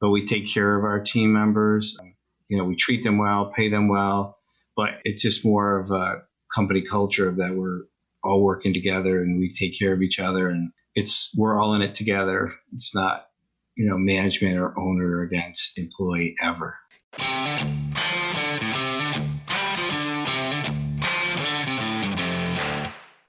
but we take care of our team members. We treat them well, pay them well, but it's just more of a company culture that we're all working together and we take care of each other, and we're all in it together. It's not, management or owner against employee ever.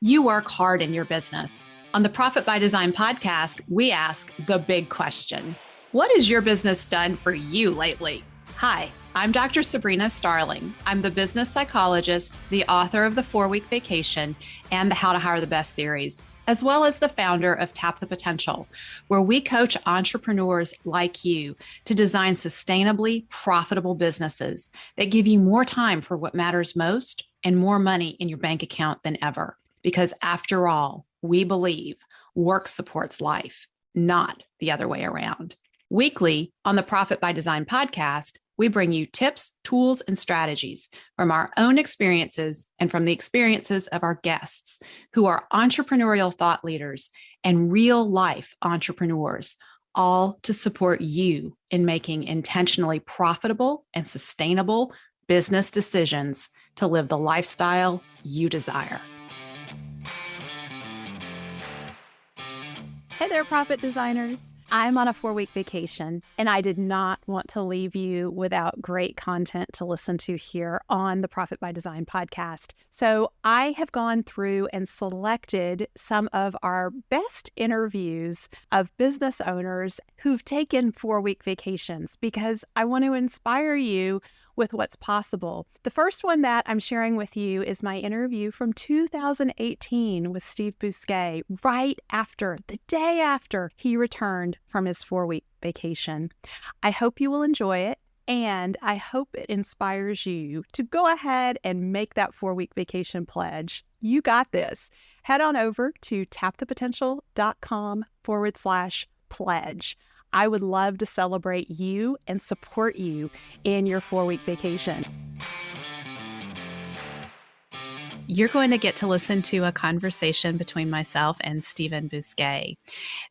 You work hard in your business. On the Profit by Design podcast, we ask the big question. What has your business done for you lately? Hi, I'm Dr. Sabrina Starling. I'm the business psychologist, the author of the 4-Week Vacation and the How to Hire the Best series, as well as the founder of Tap the Potential, where we coach entrepreneurs like you to design sustainably profitable businesses that give you more time for what matters most and more money in your bank account than ever. Because after all, we believe work supports life, not the other way around. Weekly on the Profit by Design podcast, we bring you tips, tools, and strategies from our own experiences and from the experiences of our guests who are entrepreneurial thought leaders and real life entrepreneurs, all to support you in making intentionally profitable and sustainable business decisions to live the lifestyle you desire. Hey there, Profit Designers. I'm on a 4-week vacation, and I did not want to leave you without great content to listen to here on the Profit by Design podcast. So I have gone through and selected some of our best interviews of business owners who've taken 4-week vacations because I want to inspire you with what's possible. The first one that I'm sharing with you is my interview from 2018 with Steve Bousquet, the day after he returned from his 4-week vacation. I hope you will enjoy it, and I hope it inspires you to go ahead and make that 4-week vacation pledge. You got this. Head on over to tapthepotential.com/pledge. I would love to celebrate you and support you in your 4-week vacation. You're going to get to listen to a conversation between myself and Stephen Bousquet.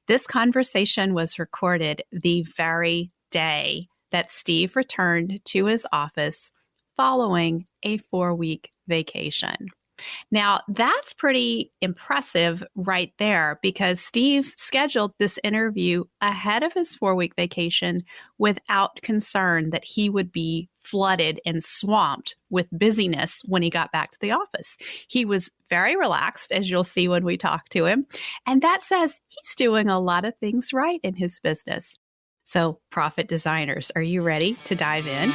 This conversation was recorded the very day that Steve returned to his office following a 4-week vacation. Now, that's pretty impressive right there because Steve scheduled this interview ahead of his 4-week vacation without concern that he would be flooded and swamped with busyness when he got back to the office. He was very relaxed, as you'll see when we talk to him. And that says he's doing a lot of things right in his business. So, Profit Designers, are you ready to dive in?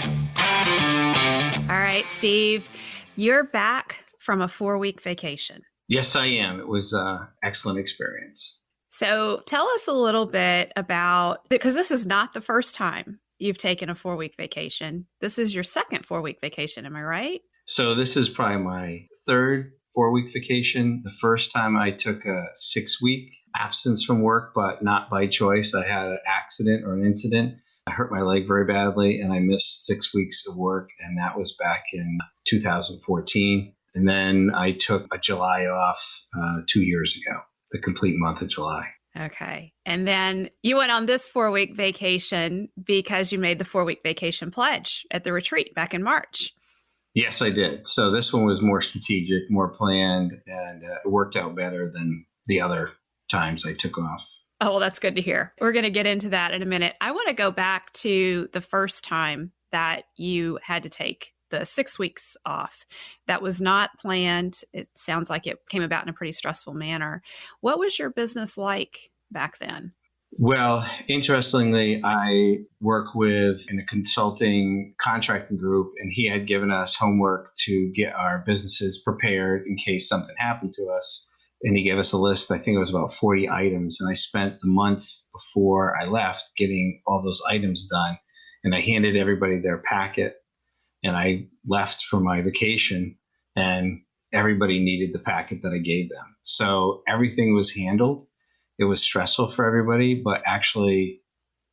All right, Steve, you're back from a 4-week vacation. Yes, I am. It was an excellent experience. So tell us a little bit about, because this is not the first time you've taken a 4-week vacation. This is your second 4-week vacation. Am I right? So this is probably my third 4-week vacation. The first time I took a 6-week absence from work, but not by choice. I had an accident or an incident. I hurt my leg very badly and I missed 6 weeks of work. And that was back in 2014. And then I took a July off 2 years ago, the complete month of July. Okay. And then you went on this 4-week vacation because you made the 4-week vacation pledge at the retreat back in March. Yes, I did. So this one was more strategic, more planned, and it worked out better than the other times I took off. Oh, well, that's good to hear. We're going to get into that in a minute. I want to go back to the first time that you had to take the 6 weeks off. That was not planned. It sounds like it came about in a pretty stressful manner. What was your business like back then? Well, interestingly, I work with in a consulting contracting group, and he had given us homework to get our businesses prepared in case something happened to us. And he gave us a list, I think it was about 40 items. And I spent the month before I left getting all those items done. And I handed everybody their packet. And I left for my vacation, and everybody needed the packet that I gave them. So everything was handled. It was stressful for everybody, but actually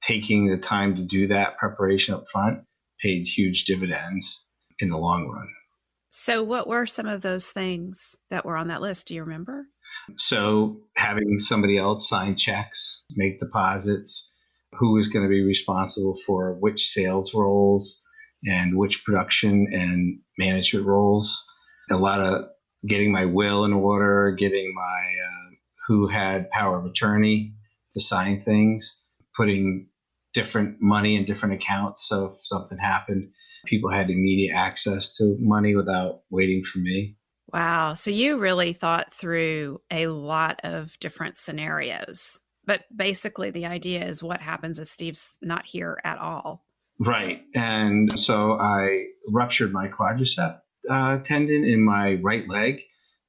taking the time to do that preparation up front paid huge dividends in the long run. So what were some of those things that were on that list? Do you remember? So having somebody else sign checks, make deposits, who was going to be responsible for which sales roles and which production and management roles. A lot of getting my will in order, getting my who had power of attorney to sign things, putting different money in different accounts. So if something happened, people had immediate access to money without waiting for me. Wow. So you really thought through a lot of different scenarios. But basically, the idea is what happens if Steve's not here at all? Right. And so I ruptured my quadricep tendon in my right leg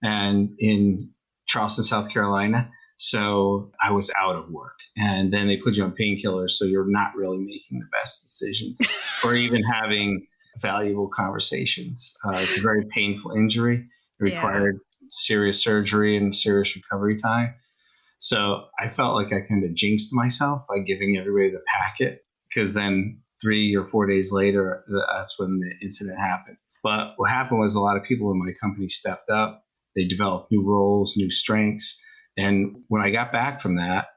and in Charleston, South Carolina. So I was out of work. And then they put you on painkillers. So you're not really making the best decisions or even having valuable conversations. It's a very painful injury. It required serious surgery and serious recovery time. So I felt like I kind of jinxed myself by giving everybody the packet, because then 3 or 4 days later, that's when the incident happened. But what happened was a lot of people in my company stepped up. They developed new roles, new strengths. And when I got back from that,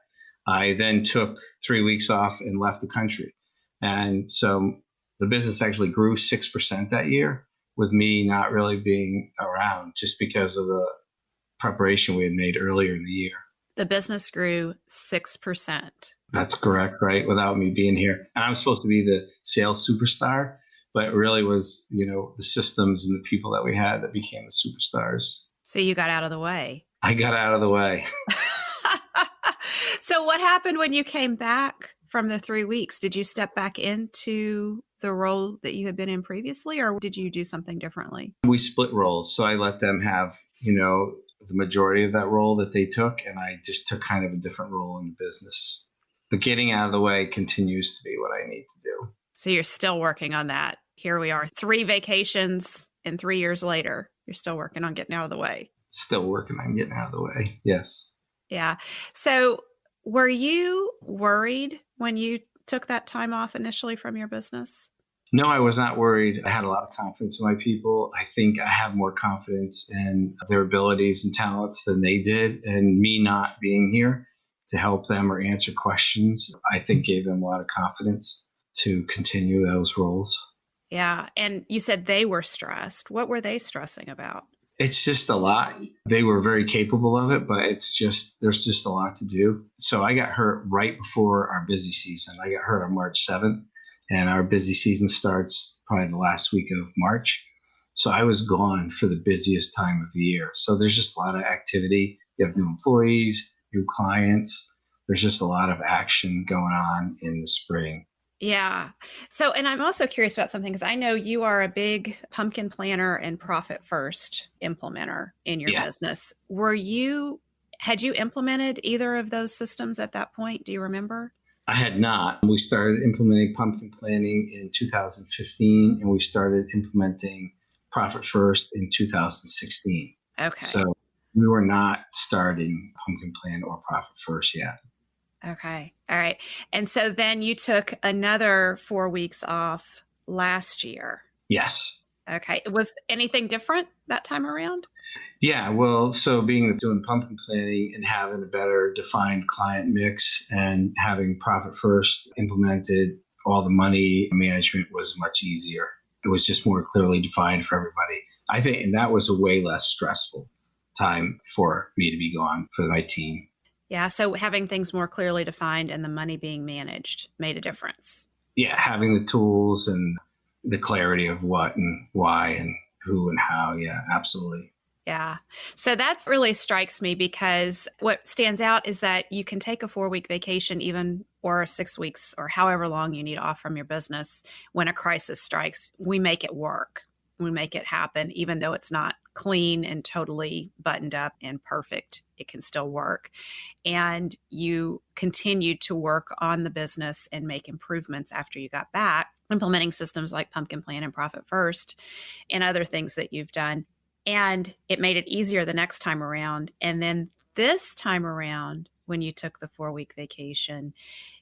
I then took 3 weeks off and left the country. And so the business actually grew 6% that year with me not really being around, just because of the preparation we had made earlier in the year. The business grew 6%. That's correct, right? Without me being here. And I'm supposed to be the sales superstar, but it really was, the systems and the people that we had that became the superstars. So you got out of the way. I got out of the way. So what happened when you came back from the 3 weeks? Did you step back into the role that you had been in previously, or did you do something differently? We split roles. So I let them have, the majority of that role that they took, and I just took kind of a different role in the business. But getting out of the way continues to be what I need to do. So you're still working on that. Here we are, 3 vacations and 3 years later, you're still working on getting out of the way. Still working on getting out of the way. Yes. Yeah. So were you worried when you took that time off initially from your business? No, I was not worried. I had a lot of confidence in my people. I think I have more confidence in their abilities and talents than they did. And me not being here to help them or answer questions, I think gave them a lot of confidence to continue those roles. Yeah. And you said they were stressed. What were they stressing about? It's just a lot. They were very capable of it, but there's just a lot to do. So I got hurt right before our busy season. I got hurt on March 7th. And our busy season starts probably the last week of March. So I was gone for the busiest time of the year. So there's just a lot of activity. You have new employees, new clients. There's just a lot of action going on in the spring. Yeah. So, and I'm also curious about something, because I know you are a big pumpkin planner and profit first implementer in your business. Had you implemented either of those systems at that point? Do you remember? I had not. We started implementing pumpkin planning in 2015, and we started implementing Profit First in 2016. Okay. So we were not starting Pumpkin Plan or Profit First yet. Okay. All right. And so then you took another 4 weeks off last year. Yes. Okay. Was anything different that time around? Yeah, well, so doing pumpkin planning and having a better defined client mix and having Profit First implemented, all the money management was much easier. It was just more clearly defined for everybody. I think, and that was a way less stressful time for me to be gone for my team. Yeah, so having things more clearly defined and the money being managed made a difference. Yeah, having the tools and the clarity of what and why and who and how. Yeah, absolutely. Yeah. So that really strikes me, because what stands out is that you can take a 4-week vacation or 6 weeks or however long you need off from your business. When a crisis strikes, we make it work. We make it happen, even though it's not clean and totally buttoned up and perfect. It can still work. And you continued to work on the business and make improvements after you got back, implementing systems like Pumpkin Plan and Profit First and other things that you've done. And it made it easier the next time around. And then this time around, when you took the 4-week vacation,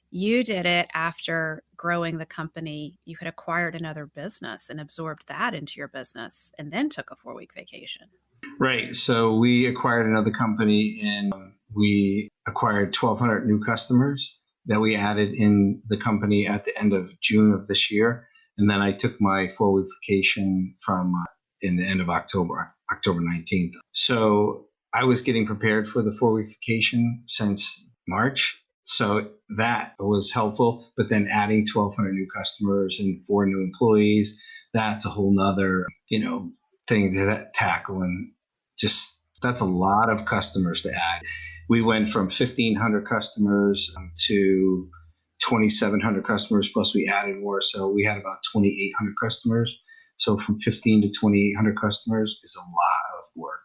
you did it after growing the company. You had acquired another business and absorbed that into your business and then took a 4-week vacation. Right. So we acquired another company and we acquired 1,200 new customers. that we added in the company at the end of June of this year. And then I took my 4-week vacation from in the end of October 19th. So I was getting prepared for the 4-week vacation since March. So that was helpful. But then adding 1,200 new customers and 4 new employees, that's a whole nother, thing to tackle. And just that's a lot of customers to add. We went from 1,500 customers to 2,700 customers, plus we added more. So we had about 2,800 customers. So from 15 to 2,800 customers is a lot of work.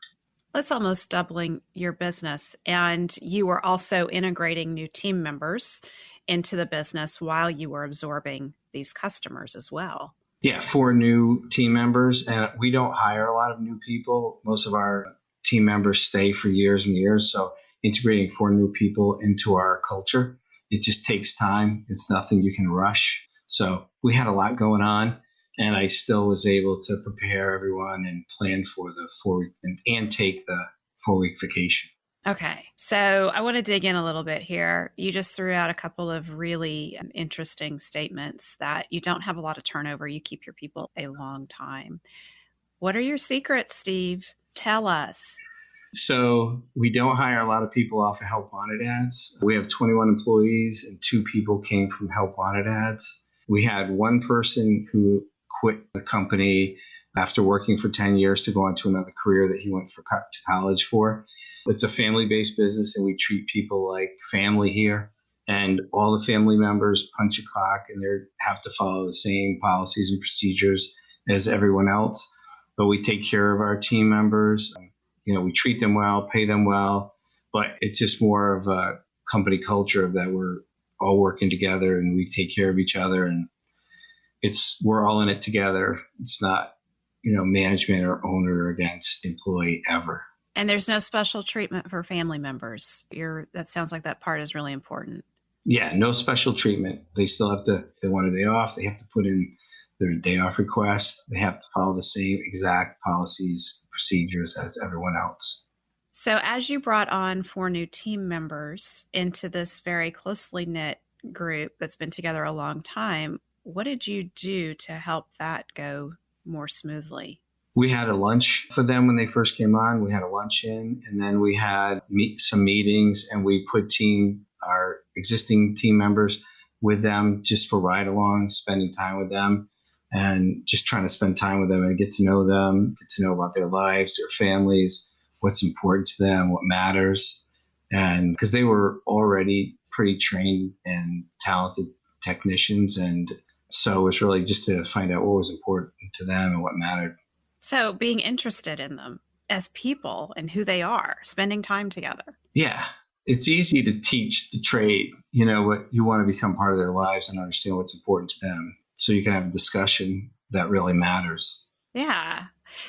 That's almost doubling your business. And you were also integrating new team members into the business while you were absorbing these customers as well. Yeah, 4 new team members. And we don't hire a lot of new people. Most of our team members stay for years and years. So integrating 4 new people into our culture, it just takes time. It's nothing you can rush. So we had a lot going on. And I still was able to prepare everyone and plan for the 4-week and take the 4-week vacation. Okay. So I want to dig in a little bit here. You just threw out a couple of really interesting statements that you don't have a lot of turnover. You keep your people a long time. What are your secrets, Steve? Tell us. So we don't hire a lot of people off of help wanted ads. We have 21 employees and 2 people came from help wanted ads. We had 1 person who quit the company after working for 10 years to go on to another career that he went to college for. It's a family-based business and we treat people like family here. And all the family members punch a clock and they have to follow the same policies and procedures as everyone else. But we take care of our team members. We treat them well, pay them well, but it's just more of a company culture that we're all working together and we take care of each other and we're all in it together. It's not, management or owner against employee ever. And there's no special treatment for family members. That sounds like that part is really important. Yeah, no special treatment. They still have to, if they want a day off, they have to put in their day off request. They have to follow the same exact policies, procedures as everyone else. So as you brought on 4 new team members into this very closely knit group that's been together a long time, what did you do to help that go more smoothly? We had a lunch for them when they first came on. We had a luncheon, and then we had some meetings, and we put our existing team members with them just for ride-alongs, spending time with them, and just trying to spend time with them and get to know them, get to know about their lives, their families, what's important to them, what matters. And because they were already pretty trained and talented technicians, and so it was really just to find out what was important to them and what mattered. So being interested in them as people and who they are, spending time together. Yeah. It's easy to teach the trade, what you want to become part of their lives and understand what's important to them. So you can have a discussion that really matters. Yeah.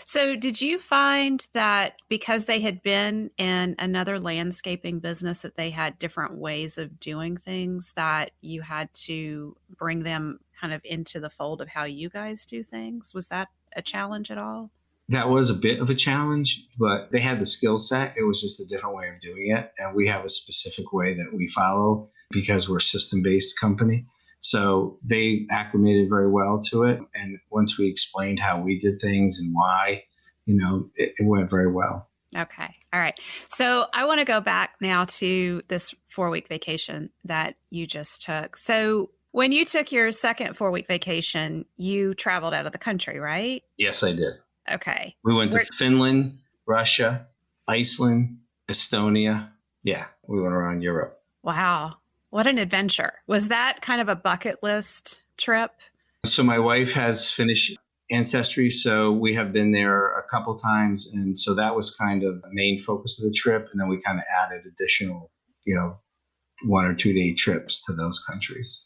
So did you find that because they had been in another landscaping business that they had different ways of doing things, that you had to bring them kind of into the fold of how you guys do things? Was that a challenge at all? That was a bit of a challenge, but they had the skill set. It was just a different way of doing it. And we have a specific way that we follow because we're a system-based company. So they acclimated very well to it. And once we explained how we did things and why, it went very well. Okay. All right. So I want to go back now to this 4-week vacation that you just took. So when you took your second 4-week vacation, you traveled out of the country, right? Yes, I did. Okay. We went to Finland, Russia, Iceland, Estonia. Yeah, we went around Europe. Wow. What an adventure. Was that kind of a bucket list trip? So my wife has Finnish ancestry, so we have been there a couple times. And so that was kind of the main focus of the trip. And then we kind of added additional, 1 or 2 day trips to those countries.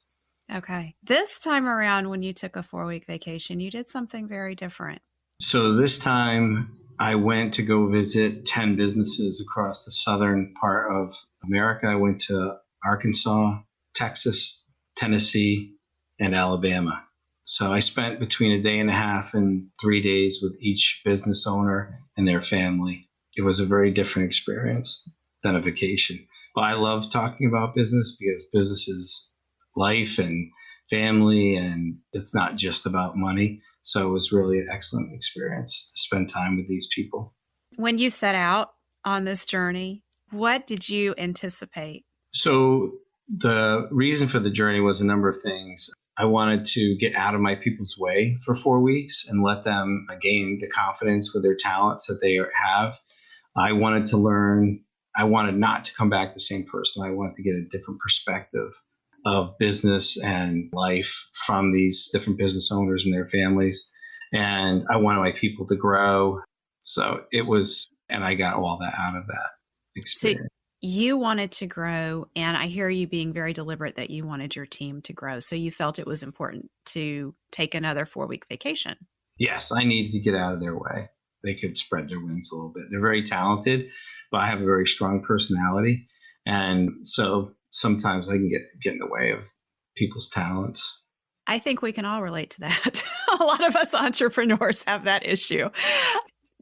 Okay. This time around, when you took a 4-week vacation, you did something very different. So this time I went to go visit 10 businesses across the southern part of America. I went to Arkansas, Texas, Tennessee, and Alabama. So I spent between a day and a half and 3 days with each business owner and their family. It was a very different experience. than a vacation. But I love talking about business because business is life and family, and it's not just about money. So it was really an excellent experience to spend time with these people. When you set out on this journey, what did you anticipate? So the reason for the journey was a number of things. I wanted to get out of my people's way for 4 weeks and let them gain the confidence with their talents that they have. I wanted to learn. I wanted not to come back the same person. I wanted to get a different perspective of business and life from these different business owners and their families. And I wanted my people to grow. So it was, and I got all that out of that experience. So you wanted to grow, and I hear you being very deliberate that you wanted your team to grow. So you felt it was important to take another 4-week vacation. Yes, I needed to get out of their way. They could spread their wings a little bit. They're very talented, but I have a very strong personality. And so sometimes I can get in the way of people's talents. I think we can all relate to that. A lot of us entrepreneurs have that issue.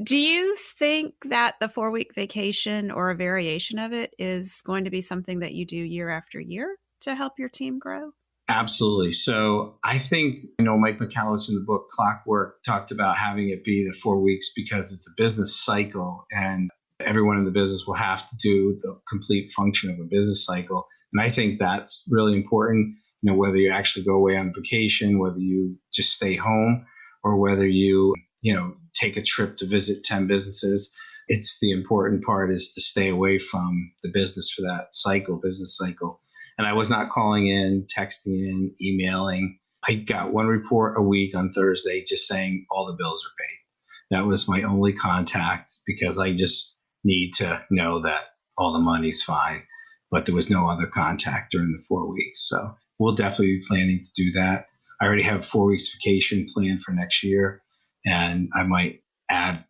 Do you think that the 4-week vacation or a variation of it is going to be something that you do year after year to help your team grow? Absolutely. So I think, Mike McCallum in the book Clockwork talked about having it be the 4 weeks because it's a business cycle and everyone in the business will have to do the complete function of a business cycle. And I think that's really important, whether you actually go away on vacation, whether you just stay home, or whether you, take a trip to visit 10 businesses. It's the important part is to stay away from the business for that business cycle. And I was not calling in, texting in, emailing. I got one report a week on Thursday just saying all the bills are paid. That was my only contact because I just need to know that all the money's fine. But there was no other contact during the 4 weeks. So we'll definitely be planning to do that. I already have 4 weeks vacation planned for next year, and I might add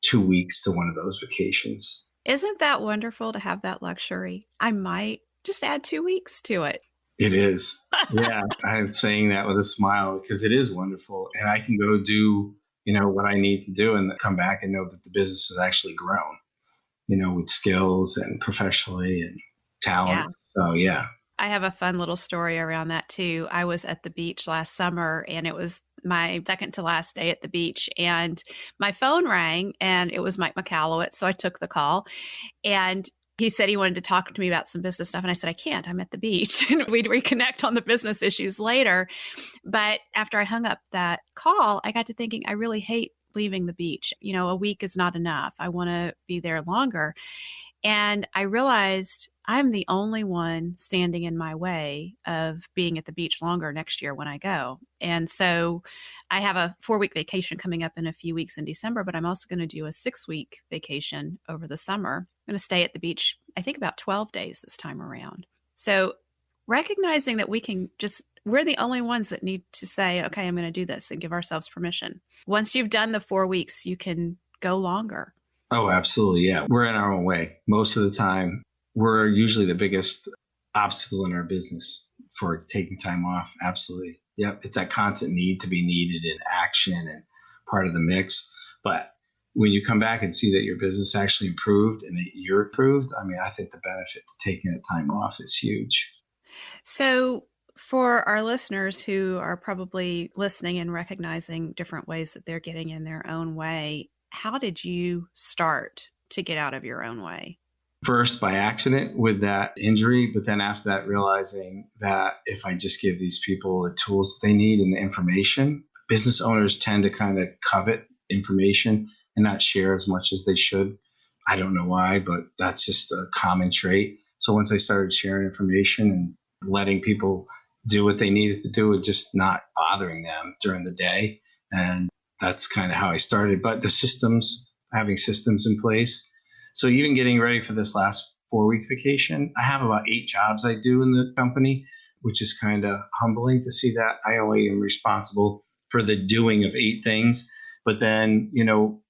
2 weeks to one of those vacations. Isn't that wonderful to have that luxury? I might just add 2 weeks to it. It is. Yeah, I'm saying that with a smile because it is wonderful. And I can go do, what I need to do and come back and know that the business has actually grown, with skills and professionally and talent. Yeah. So, yeah. I have a fun little story around that too. I was at the beach last summer and it was my second to last day at the beach and my phone rang and it was Mike McCallum. So I took the call and he said he wanted to talk to me about some business stuff. And I said, I can't, I'm at the beach. And we'd reconnect on the business issues later. But after I hung up that call, I got to thinking, I really hate leaving the beach. A week is not enough. I want to be there longer. And I realized I'm the only one standing in my way of being at the beach longer next year when I go. And so I have a 4-week vacation coming up in a few weeks in December, but I'm also going to do a 6-week vacation over the summer. I'm going to stay at the beach, I think about 12 days this time around. So recognizing that we're the only ones that need to say, okay, I'm going to do this and give ourselves permission. Once you've done the 4 weeks, you can go longer. Oh, absolutely. Yeah. We're in our own way. Most of the time, we're usually the biggest obstacle in our business for taking time off. Absolutely. Yep. It's that constant need to be needed in action and part of the mix. But when you come back and see that your business actually improved and that you're improved, I think the benefit to taking the time off is huge. So for our listeners who are probably listening and recognizing different ways that they're getting in their own way, how did you start to get out of your own way? First, by accident with that injury, but then after that, realizing that if I just give these people the tools they need and the information, business owners tend to kind of covet information and not share as much as they should. I don't know why, but that's just a common trait. So once I started sharing information and letting people do what they needed to do and just not bothering them during the day, and that's kind of how I started. But having systems in place. So even getting ready for this last 4-week vacation, I have about 8 jobs I do in the company, which is kind of humbling to see that I only am responsible for the doing of 8 things. But then,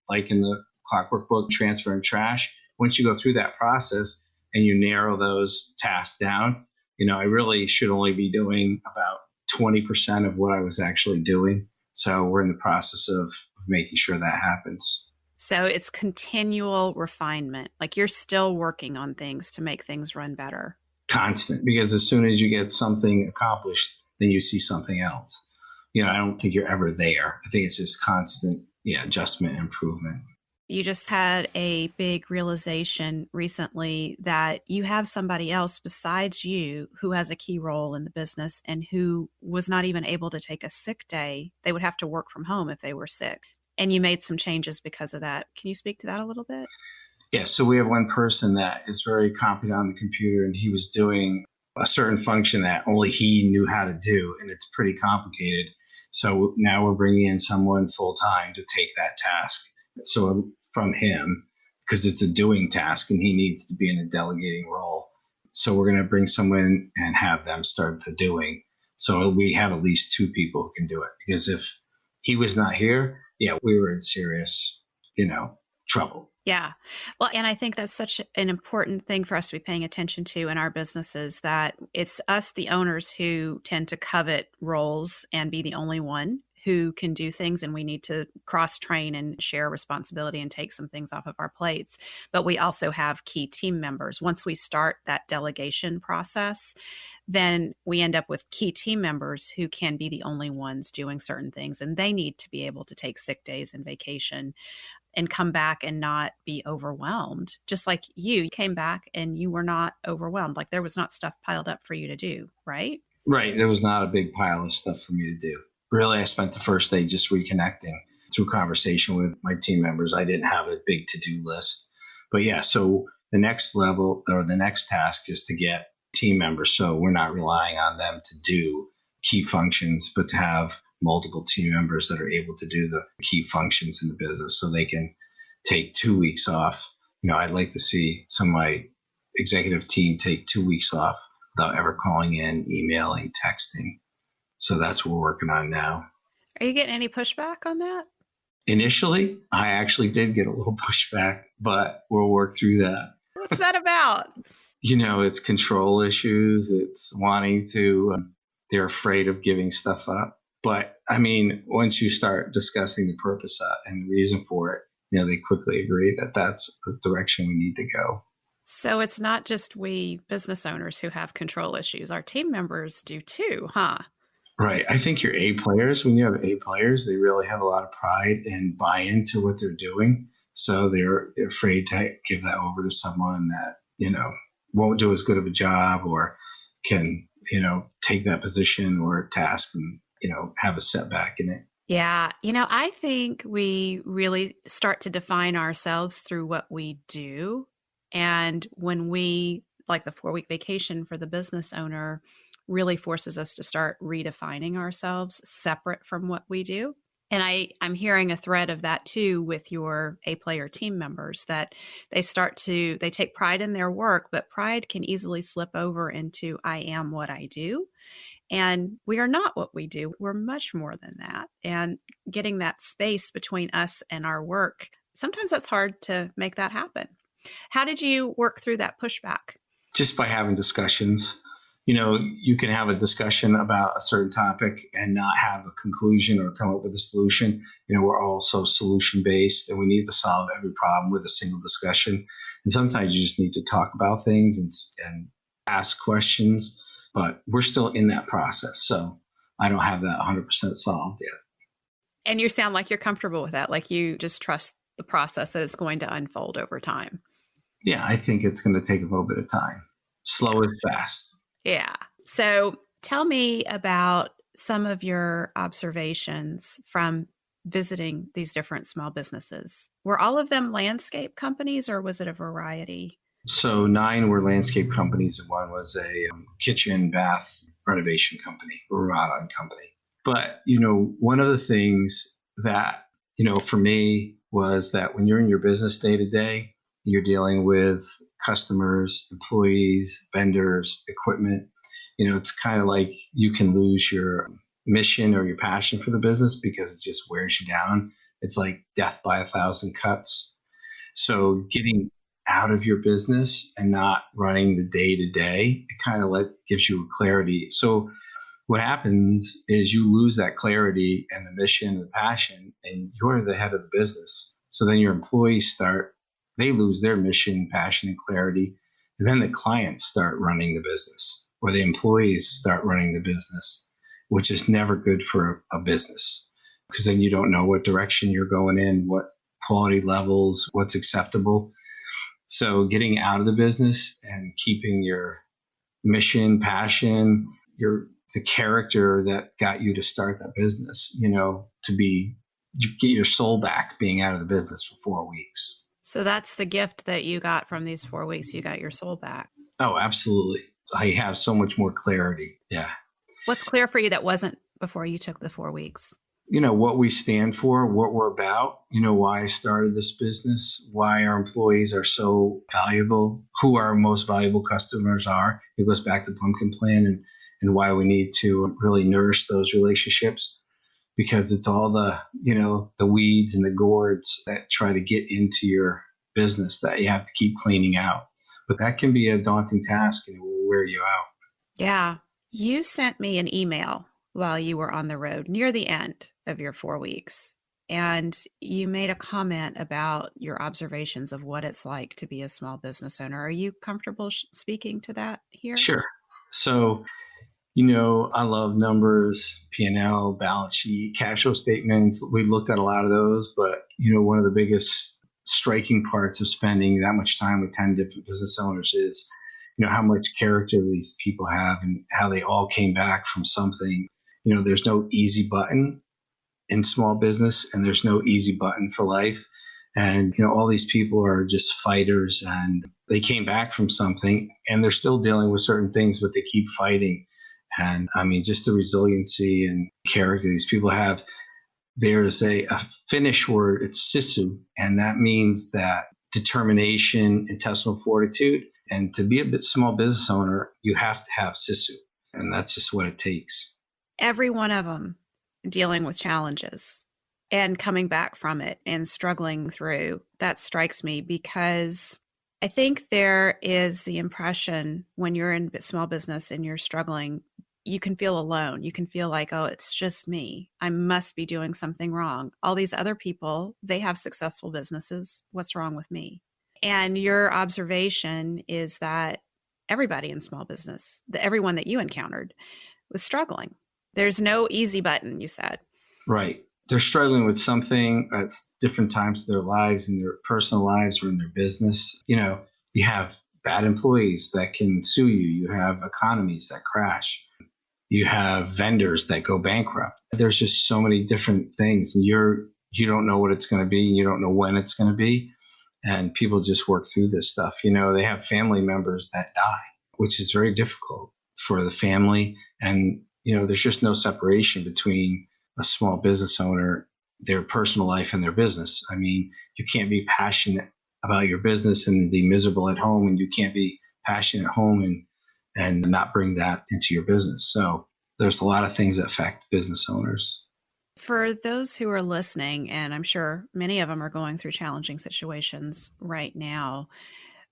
like in the Clockwork book, Transfer and Trash, once you go through that process and you narrow those tasks down, I really should only be doing about 20% of what I was actually doing. So we're in the process of making sure that happens. So it's continual refinement. Like you're still working on things to make things run better. Constant, because as soon as you get something accomplished, then you see something else. I don't think you're ever there. I think it's just constant, adjustment and improvement. You just had a big realization recently that you have somebody else besides you who has a key role in the business and who was not even able to take a sick day. They would have to work from home if they were sick. And you made some changes because of that. Can you speak to that a little bit? Yeah, so we have one person that is very competent on the computer, and he was doing a certain function that only he knew how to do, and it's pretty complicated. So now we're bringing in someone full-time to take that task. So from him, because it's a doing task and he needs to be in a delegating role. So we're going to bring someone and have them start the doing. So we have at least two people who can do it, because if he was not here, we were in serious, trouble. Yeah. Well, and I think that's such an important thing for us to be paying attention to in our businesses, that it's us, the owners, who tend to covet roles and be the only one who can do things. And we need to cross-train and share responsibility and take some things off of our plates. But we also have key team members. Once we start that delegation process, then we end up with key team members who can be the only ones doing certain things. And they need to be able to take sick days and vacation and come back and not be overwhelmed. Just like you came back and you were not overwhelmed. Like there was not stuff piled up for you to do, right? Right. There was not a big pile of stuff for me to do. Really, I spent the first day just reconnecting through conversation with my team members. I didn't have a big to-do list. But so the next level or the next task is to get team members. So we're not relying on them to do key functions, but to have multiple team members that are able to do the key functions in the business, so they can take 2 weeks off. I'd like to see some of my executive team take 2 weeks off without ever calling in, emailing, texting. So that's what we're working on now. Are you getting any pushback on that? Initially, I actually did get a little pushback, but we'll work through that. What's that about? It's control issues. It's wanting to, they're afraid of giving stuff up. But once you start discussing the purpose and the reason for it, they quickly agree that that's the direction we need to go. So it's not just we business owners who have control issues. Our team members do too, huh? Right. I think your A players, when you have A players, they really have a lot of pride and buy into what they're doing. So they're afraid to give that over to someone that, won't do as good of a job or can, take that position or task and, have a setback in it. Yeah. I think we really start to define ourselves through what we do. And when we, like the 4-week vacation for the business owner, really forces us to start redefining ourselves separate from what we do. And I'm hearing a thread of that too with your A-player team members, that they take pride in their work, but pride can easily slip over into I am what I do. And we are not what we do. We're much more than that. And getting that space between us and our work, sometimes that's hard to make that happen. How did you work through that pushback? Just by having discussions. You can have a discussion about a certain topic and not have a conclusion or come up with a solution. We're all so solution-based, and we need to solve every problem with a single discussion. And sometimes you just need to talk about things and ask questions, but we're still in that process. So I don't have that 100% solved yet. And you sound like you're comfortable with that. Like you just trust the process that it's going to unfold over time. Yeah, I think it's going to take a little bit of time. Slow is fast. Yeah. So tell me about some of your observations from visiting these different small businesses. Were all of them landscape companies, or was it a variety? So 9 were landscape companies, and 1 was a kitchen bath renovation company, a remodeling company. But, one of the things that, for me was that when you're in your business day to day, you're dealing with customers, employees, vendors, equipment. It's kind of like you can lose your mission or your passion for the business because it just wears you down. It's like death by 1,000 cuts. So getting out of your business and not running the day to day, it kind of gives you clarity. So what happens is you lose that clarity and the mission and the passion, and you're the head of the business. So then your employees they lose their mission, passion, and clarity. And then the clients start running the business, or the employees start running the business, which is never good for a business, because then you don't know what direction you're going in, what quality levels, what's acceptable. So getting out of the business and keeping your mission, passion, the character that got you to start that business, you get your soul back being out of the business for 4 weeks. So that's the gift that you got from these 4 weeks. You got your soul back. Oh, absolutely. I have so much more clarity. Yeah. What's clear for you that wasn't before you took the 4 weeks? What we stand for, what we're about, why I started this business, why our employees are so valuable, who our most valuable customers are. It goes back to Pumpkin Plan and why we need to really nourish those relationships, because it's all the weeds and the gourds that try to get into your business that you have to keep cleaning out. But that can be a daunting task and it will wear you out. Yeah. You sent me an email while you were on the road near the end of your 4 weeks. And you made a comment about your observations of what it's like to be a small business owner. Are you comfortable speaking to that here? Sure. So, I love numbers, P&L, balance sheet, cash flow statements. We looked at a lot of those, but, one of the biggest striking parts of spending that much time with 10 different business owners is, how much character these people have and how they all came back from something. There's no easy button in small business, and there's no easy button for life. And, all these people are just fighters, and they came back from something and they're still dealing with certain things, but they keep fighting. And just the resiliency and character these people have. There's a Finnish word, it's sisu, and that means that determination, intestinal fortitude. And to be a small business owner, you have to have sisu, and that's just what it takes. Every one of them dealing with challenges and coming back from it and struggling through. That strikes me because I think there is the impression when you're in small business and you're struggling, you can feel alone. You can feel like, oh, it's just me. I must be doing something wrong. All these other people, they have successful businesses. What's wrong with me? And your observation is that everybody in small business, everyone that you encountered was struggling. There's no easy button, you said. Right. They're struggling with something at different times of their lives, in their personal lives or in their business. You have bad employees that can sue you. You have economies that crash. You have vendors that go bankrupt. There's just so many different things, and you don't know what it's going to be. You don't know when it's going to be. And people just work through this stuff. They have family members that die, which is very difficult for the family. And, there's just no separation between a small business owner, their personal life and their business. You can't be passionate about your business and be miserable at home, and you can't be passionate at home and not bring that into your business. So there's a lot of things that affect business owners. For those who are listening, and I'm sure many of them are going through challenging situations right now,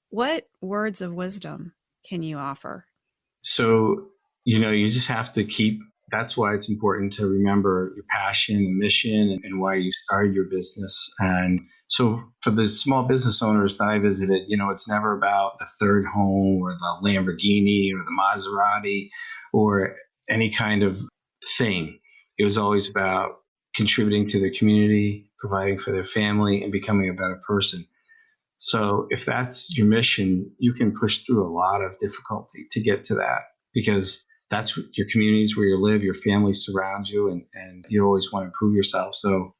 what words of wisdom can you offer? So, you just have to that's why it's important to remember your passion and mission and why you started your business. And so for the small business owners that I visited, it's never about the third home or the Lamborghini or the Maserati or any kind of thing. It was always about contributing to their community, providing for their family, and becoming a better person. So if that's your mission, you can push through a lot of difficulty to get to that, because that's your communities where you live, your family surrounds you, and you always want to improve yourself. So,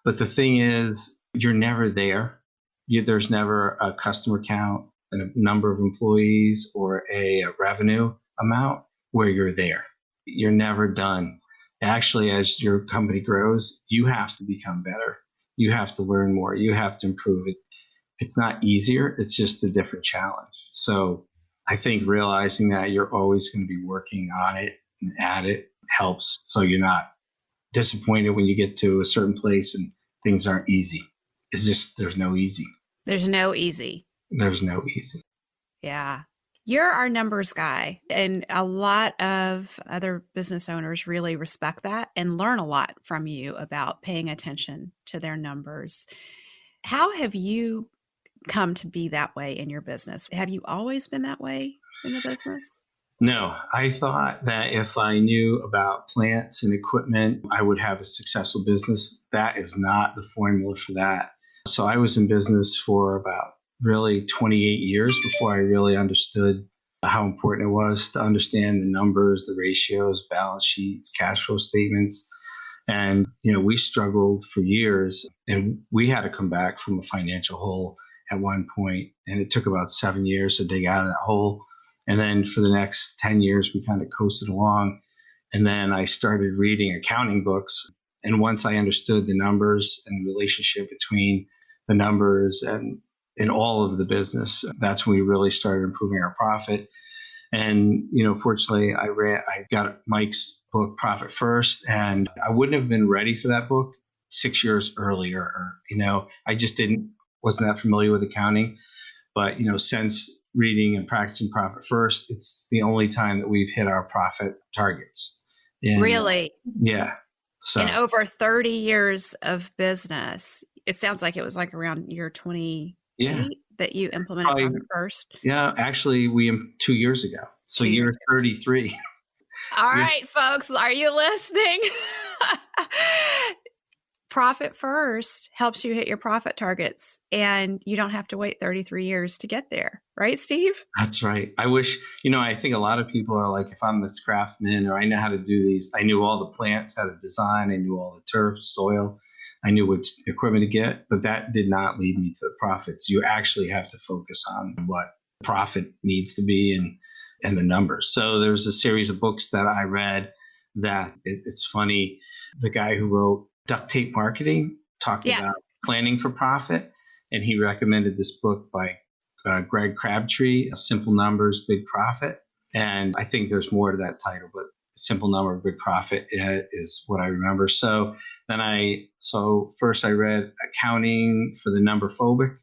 but the thing is, you're never there. There's never a customer count and a number of employees or a revenue amount where you're there. You're never done. Actually, as your company grows, you have to become better. You have to learn more. You have to improve it. It's not easier. It's just a different challenge. So I think realizing that you're always going to be working on it and at it helps, so you're not disappointed when you get to a certain place and things aren't easy. It's just there's no easy. There's no easy. There's no easy. Yeah. You're our numbers guy, and a lot of other business owners really respect that and learn a lot from you about paying attention to their numbers. How have you come to be that way in your business? Have you always been that way in the business? No, I thought that if I knew about plants and equipment, I would have a successful business. That is not the formula for that. So I was in business for about really 28 years before I really understood how important it was to understand the numbers, the ratios, balance sheets, cash flow statements. And, we struggled for years, and we had to come back from a financial hole at one point, and it took about 7 years to dig out of that hole. And then for the next 10 years, we kind of coasted along. And then I started reading accounting books. And once I understood the numbers and the relationship between the numbers and in all of the business, that's when we really started improving our profit. And, fortunately, I got Mike's book, Profit First, and I wouldn't have been ready for that book 6 years earlier. I just wasn't that familiar with accounting. But, since reading and practicing Profit First, it's the only time that we've hit our profit targets. And, really? Yeah. So in over 30 years of business, it sounds like it was like around year 28 that you implemented Profit First. Yeah, actually, 2 years ago. So year 33. All right, folks, are you listening? Profit First helps you hit your profit targets, and you don't have to wait 33 years to get there. Right, Steve? That's right. I wish, I think a lot of people are like, if I'm this craftsman or I know how to do these, I knew all the plants, how to design, I knew all the turf, soil, I knew which equipment to get, but that did not lead me to the profits. You actually have to focus on what profit needs to be and the numbers. So there's a series of books that I read that it's funny. The guy who wrote Duct Tape Marketing talked about planning for profit, and he recommended this book by Greg Crabtree, Simple Numbers, Big Profit. And I think there's more to that title, but Simple Number, Big Profit is what I remember. So first I read Accounting for the Number Phobic.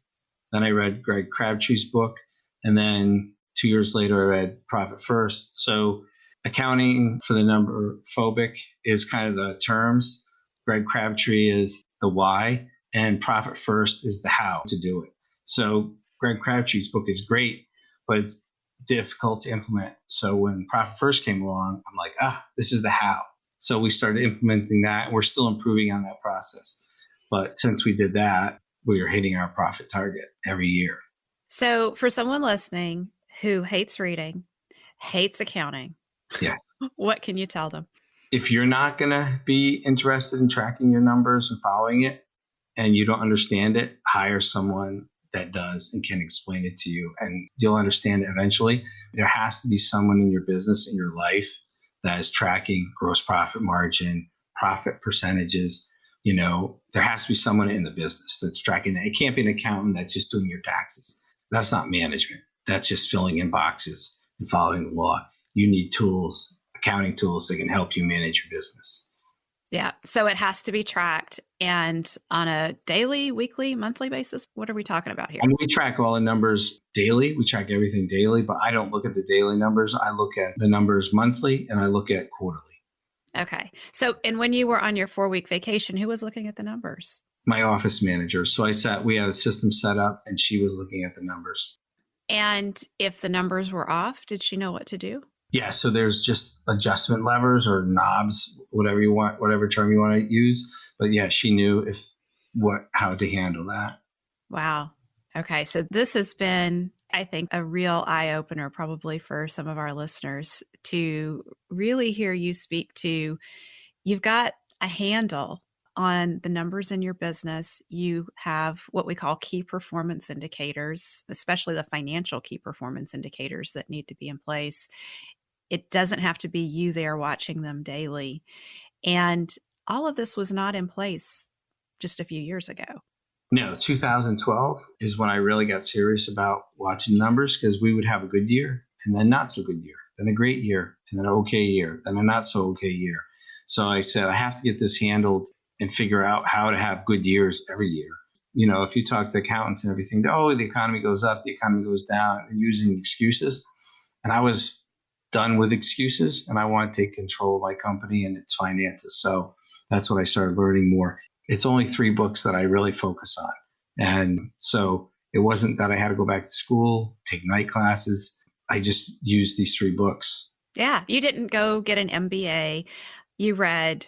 Then I read Greg Crabtree's book. And then 2 years later, I read Profit First. So Accounting for the Number Phobic is kind of the terms. Greg Crabtree is the why, and Profit First is the how to do it. So Greg Crabtree's book is great, but it's difficult to implement. So when Profit First came along, I'm like, this is the how. So we started implementing that, and we're still improving on that process. But since we did that, we are hitting our profit target every year. So for someone listening who hates reading, hates accounting, what can you tell them? If you're not going to be interested in tracking your numbers and following it, and you don't understand it, hire someone that does and can explain it to you, and you'll understand it eventually. There has to be someone in your business, in your life, that is tracking gross profit margin, profit percentages. There has to be someone in the business that's tracking that. It can't be an accountant that's just doing your taxes. That's not management. That's just filling in boxes and following the law. You need tools, accounting tools that can help you manage your business. Yeah. So it has to be tracked, and on a daily, weekly, monthly basis. What are we talking about here? We track all the numbers daily. We track everything daily, but I don't look at the daily numbers. I look at the numbers monthly, and I look at quarterly. Okay. So, and when you were on your 4-week vacation, who was looking at the numbers? My office manager. So we had a system set up, and she was looking at the numbers. And if the numbers were off, did she know what to do? Yeah, so there's just adjustment levers or knobs, whatever you want, whatever term you want to use. But yeah, she knew how to handle that. Wow. Okay. So this has been, I think, a real eye-opener probably for some of our listeners to really hear you speak to. You've got a handle on the numbers in your business. You have what we call key performance indicators, especially the financial key performance indicators that need to be in place. It doesn't have to be you there watching them daily. And all of this was not in place just a few years ago. No, 2012 is when I really got serious about watching numbers, because we would have a good year and then not so good year, then a great year, and then an okay year, then a not so okay year. So I said, I have to get this handled and figure out how to have good years every year. If you talk to accountants and everything, the economy goes up, the economy goes down, and using excuses. And I was done with excuses and I wanted to take control of my company and its finances. So that's when I started learning more. It's only 3 books that I really focus on. And so it wasn't that I had to go back to school, take night classes. I just used these 3 books. Yeah. You didn't go get an MBA. You read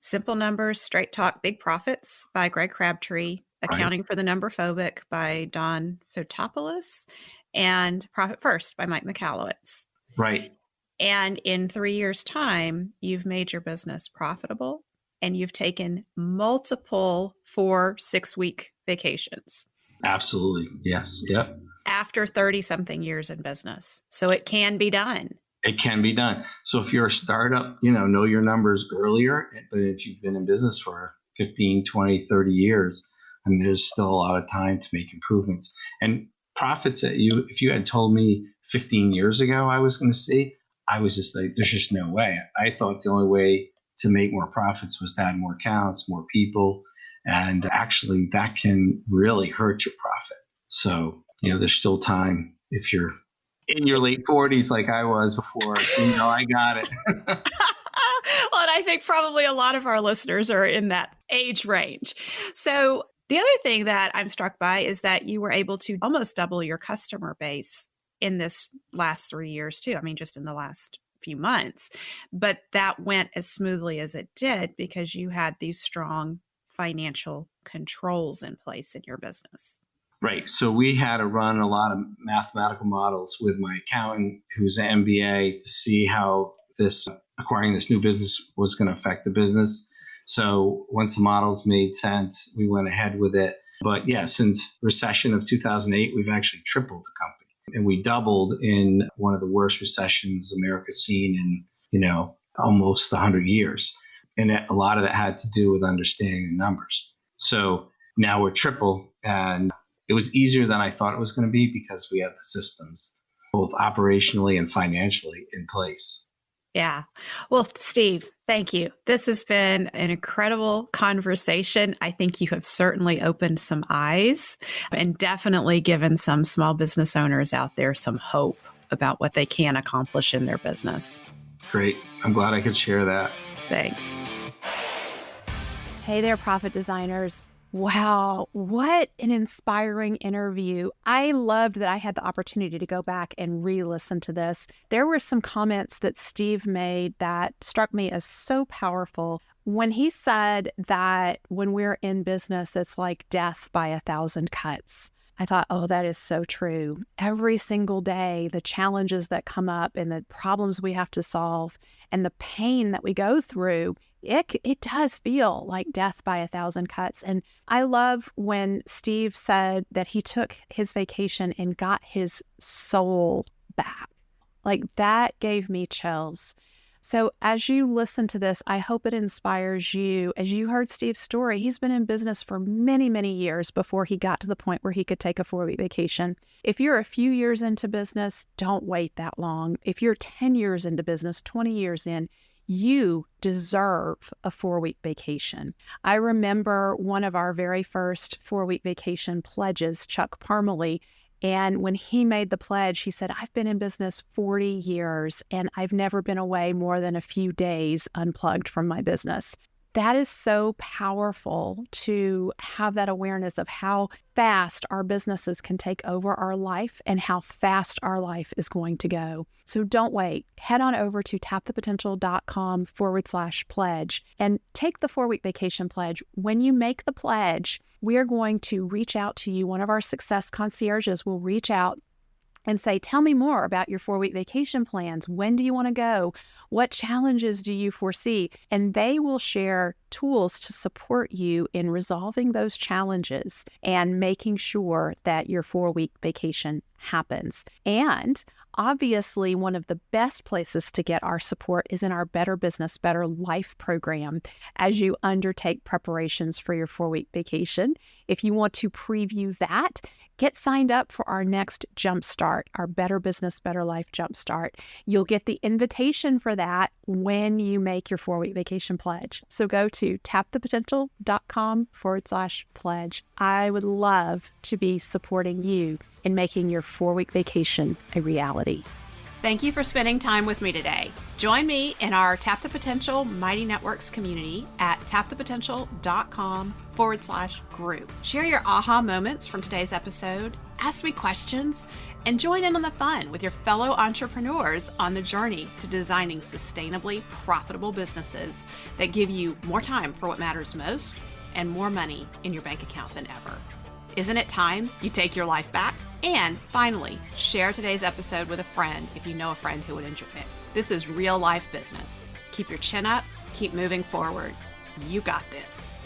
Simple Numbers, Straight Talk, Big Profits by Greg Crabtree, Accounting for the Number Phobic by Don Fotopoulos, and Profit First by Mike Michalowicz. Right. And in 3 years' time, you've made your business profitable and you've taken multiple 4-6-week vacations. Absolutely. Yes. Yep. After 30-something years in business. So it can be done. It can be done. So if you're a startup, know your numbers earlier. But if you've been in business for 15, 20, 30 years, there's still a lot of time to make improvements. And profits if you had told me 15 years ago I was going to see, I was just like, there's just no way. I thought the only way to make more profits was to add more accounts, more people. And actually that can really hurt your profit. So, there's still time if you're in your late 40s like I was before, I got it. Well, and I think probably a lot of our listeners are in that age range. So the other thing that I'm struck by is that you were able to almost double your customer base in this last 3 years too. Just in the last few months, but that went as smoothly as it did because you had these strong financial controls in place in your business. Right. So we had to run a lot of mathematical models with my accountant, who's an MBA, to see how acquiring this new business was going to affect the business. So once the models made sense, we went ahead with it. But yeah, since recession of 2008, we've actually tripled the company. And we doubled in one of the worst recessions America's seen in, almost 100 years. And a lot of that had to do with understanding the numbers. So now we're triple, and it was easier than I thought it was going to be because we have the systems, both operationally and financially, in place. Yeah. Well, Steve, thank you. This has been an incredible conversation. I think you have certainly opened some eyes and definitely given some small business owners out there some hope about what they can accomplish in their business. Great. I'm glad I could share that. Thanks. Hey there, Profit Designers. Wow, what an inspiring interview. I loved that I had the opportunity to go back and re-listen to this. There were some comments that Steve made that struck me as so powerful. When he said that when we're in business, it's like death by 1,000 cuts. I thought, oh, that is so true. Every single day, the challenges that come up and the problems we have to solve and the pain that we go through, it does feel like death by 1,000 cuts. And I love when Steve said that he took his vacation and got his soul back. Like, that gave me chills. So as you listen to this, I hope it inspires you. As you heard Steve's story, he's been in business for many, many years before he got to the point where he could take a 4-week vacation. If you're a few years into business, don't wait that long. If you're 10 years into business, 20 years in, you deserve a 4-week vacation. I remember one of our very first 4-week vacation pledges, Chuck Parmalee, and when he made the pledge, he said, I've been in business 40 years and I've never been away more than a few days unplugged from my business. That is so powerful to have that awareness of how fast our businesses can take over our life and how fast our life is going to go. So don't wait. Head on over to tapthepotential.com/pledge and take the 4-week vacation pledge. When you make the pledge, we are going to reach out to you. One of our success concierges will reach out and say, tell me more about your 4-week vacation plans. When do you want to go? What challenges do you foresee? And they will share tools to support you in resolving those challenges and making sure that your 4-week vacation happens. And obviously, one of the best places to get our support is in our Better Business, Better Life program as you undertake preparations for your 4-week vacation. If you want to preview that, get signed up for our next Jumpstart, our Better Business, Better Life Jumpstart. You'll get the invitation for that when you make your 4-week vacation pledge. So go to tapthepotential.com/pledge. I would love to be supporting you in making your 4-week vacation a reality. Thank you for spending time with me today. Join me in our Tap the Potential Mighty Networks community at tapthepotential.com/group. Share your aha moments from today's episode, ask me questions, and join in on the fun with your fellow entrepreneurs on the journey to designing sustainably profitable businesses that give you more time for what matters most and more money in your bank account than ever. Isn't it time you take your life back? And finally, share today's episode with a friend if you know a friend who would enjoy it. This is real life business. Keep your chin up, keep moving forward. You got this.